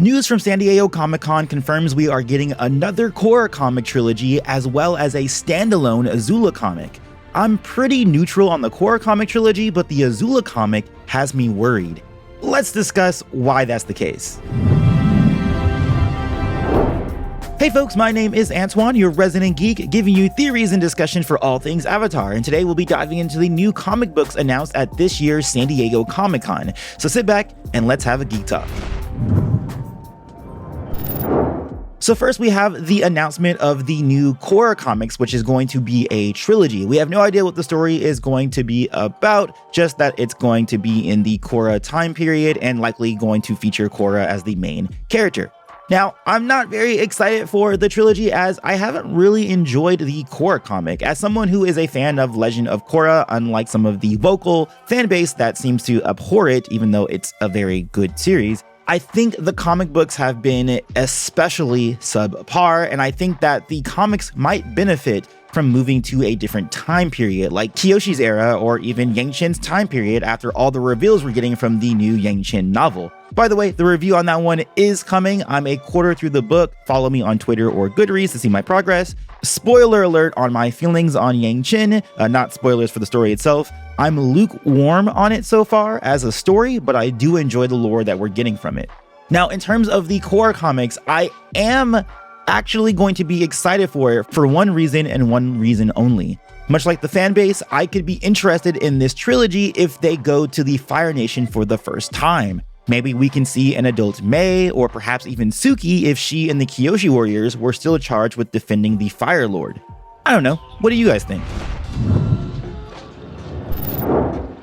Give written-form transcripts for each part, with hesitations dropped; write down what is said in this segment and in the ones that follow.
News from San Diego Comic-Con confirms we are getting another Korra comic trilogy as well as a standalone Azula comic. I'm pretty neutral on the Korra comic trilogy, but the Azula comic has me worried. Let's discuss why that's the case. Hey folks, my name is Antoine, your resident geek, giving you theories and discussion for all things Avatar, and today we'll be diving into the new comic books announced at this year's San Diego Comic-Con. So sit back and let's have a geek talk. So first we have the announcement of the new Korra comics, which is going to be a trilogy. We have no idea what the story is going to be about, just that it's going to be in the Korra time period and likely going to feature Korra as the main character. Now, I'm not very excited for the trilogy as I haven't really enjoyed the Korra comic. As someone who is a fan of Legend of Korra, unlike some of the vocal fan base that seems to abhor it, even though it's a very good series, I think the comic books have been especially subpar, and I think that the comics might benefit from moving to a different time period, like Kyoshi's era or even Yang Chen's time period after all the reveals we're getting from the new Yang Chen novel. By the way, the review on that one is coming. I'm a quarter through the book. Follow me on Twitter or Goodreads to see my progress. Spoiler alert on my feelings on Yang Chen, not spoilers for the story itself. I'm lukewarm on it so far as a story, but I do enjoy the lore that we're getting from it. Now, in terms of the Korra comics, I am actually going to be excited for it for one reason and one reason only. Much like the fan base, I could be interested in this trilogy if they go to the Fire Nation for the first time. Maybe we can see an adult Mei, or perhaps even Suki if she and the Kyoshi warriors were still charged with defending the Fire Lord. I don't know, what do you guys think?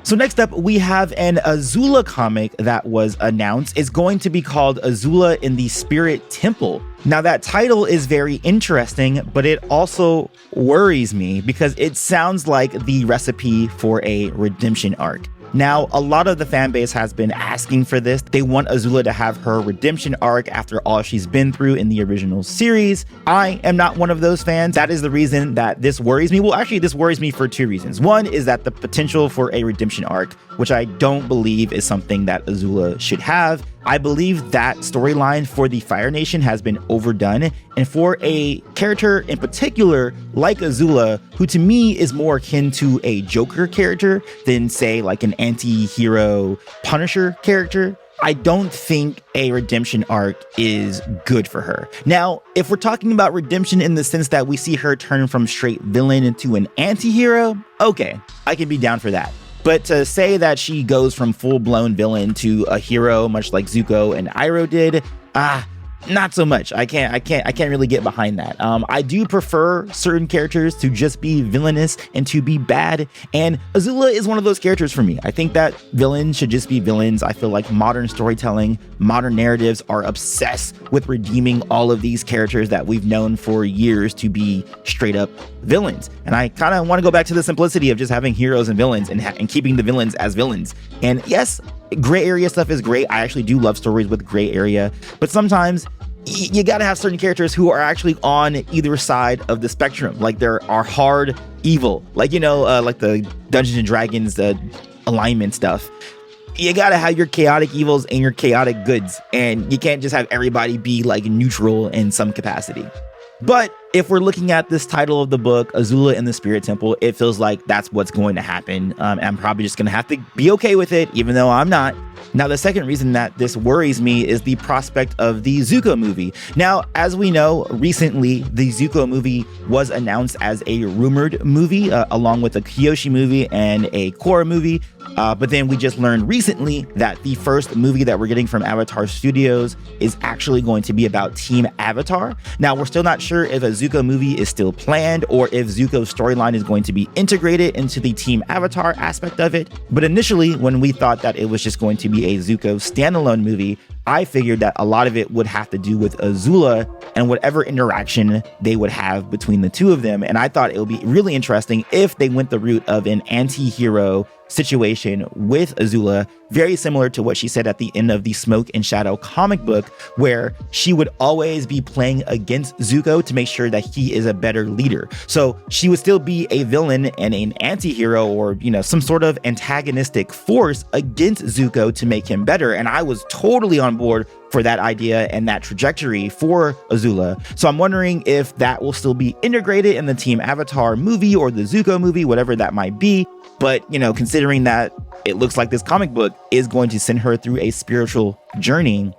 So next up, we have an Azula comic that was announced. It's going to be called Azula in the Spirit Temple. Now that title is very interesting, but it also worries me because it sounds like the recipe for a redemption arc. Now, a lot of the fan base has been asking for this. They want Azula to have her redemption arc after all she's been through in the original series. I am not one of those fans. That is the reason that this worries me. Well, actually, this worries me for two reasons. One is that the potential for a redemption arc, which I don't believe is something that Azula should have. I believe that storyline for the Fire Nation has been overdone, and for a character in particular like Azula, who to me is more akin to a Joker character than say like an anti-hero Punisher character, I don't think a redemption arc is good for her. Now, if we're talking about redemption in the sense that we see her turn from straight villain into an anti-hero, okay, I can be down for that. But to say that she goes from full-blown villain to a hero, much like Zuko and Iroh did, not so much. I can't really get behind that. I do prefer certain characters to just be villainous and to be bad, and Azula is one of those characters for me. I think that villains should just be villains. I feel like modern storytelling, modern narratives are obsessed with redeeming all of these characters that we've known for years to be straight up villains. And I kind of want to go back to the simplicity of just having heroes and villains and keeping the villains as villains. And yes, gray area stuff is great. I actually do love stories with gray area, but sometimes you gotta have certain characters who are actually on either side of the spectrum. Like there are hard evil, like, you know, like the Dungeons and Dragons alignment stuff. You gotta have your chaotic evils and your chaotic goods, and you can't just have everybody be like neutral in some capacity. But if we're looking at this title of the book, Azula in the Spirit Temple, it feels like that's what's going to happen. And I'm probably just going to have to be okay with it, even though I'm not. Now, the second reason that this worries me is the prospect of the Zuko movie. Now, as we know, recently, the Zuko movie was announced as a rumored movie, along with a Kyoshi movie and a Korra movie. But then we just learned recently that the first movie that we're getting from Avatar Studios is actually going to be about Team Avatar. Now, we're still not sure if a Zuko movie is still planned or if Zuko's storyline is going to be integrated into the Team Avatar aspect of it. But initially, when we thought that it was just going to be a Zuko standalone movie, I figured that a lot of it would have to do with Azula and whatever interaction they would have between the two of them. And I thought it would be really interesting if they went the route of an anti-hero situation with Azula, very similar to what she said at the end of the Smoke and Shadow comic book, where she would always be playing against Zuko to make sure that he is a better leader. So she would still be a villain and an anti-hero, or, you know, some sort of antagonistic force against Zuko to make him better. And I was totally on board for that idea and that trajectory for Azula. So I'm wondering if that will still be integrated in the Team Avatar movie or the Zuko movie, whatever that might be. But, you know, considering that it looks like this comic book is going to send her through a spiritual journey,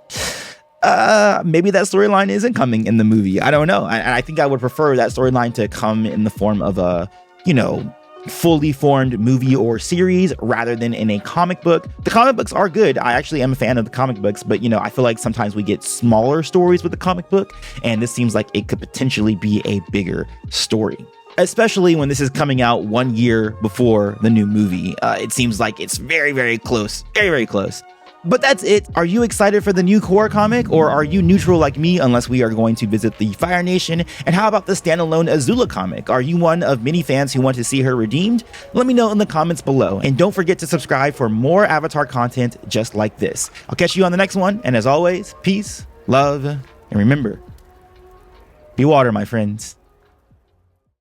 maybe that storyline isn't coming in the movie. I don't know. I think I would prefer that storyline to come in the form of a, you know, fully formed movie or series rather than in a comic book. The comic books are good. I actually am a fan of the comic books, but, you know, I feel like sometimes we get smaller stories with the comic book, and this seems like it could potentially be a bigger story, especially when this is coming out 1 year before the new movie. It seems like it's very, very close, very, very close. But that's it. Are you excited for the new Korra comic, or are you neutral like me unless we are going to visit the Fire Nation? And how about the standalone Azula comic? Are you one of many fans who want to see her redeemed? Let me know in the comments below. And don't forget to subscribe for more Avatar content just like this. I'll catch you on the next one. And as always, peace, love, and remember, be water, my friends.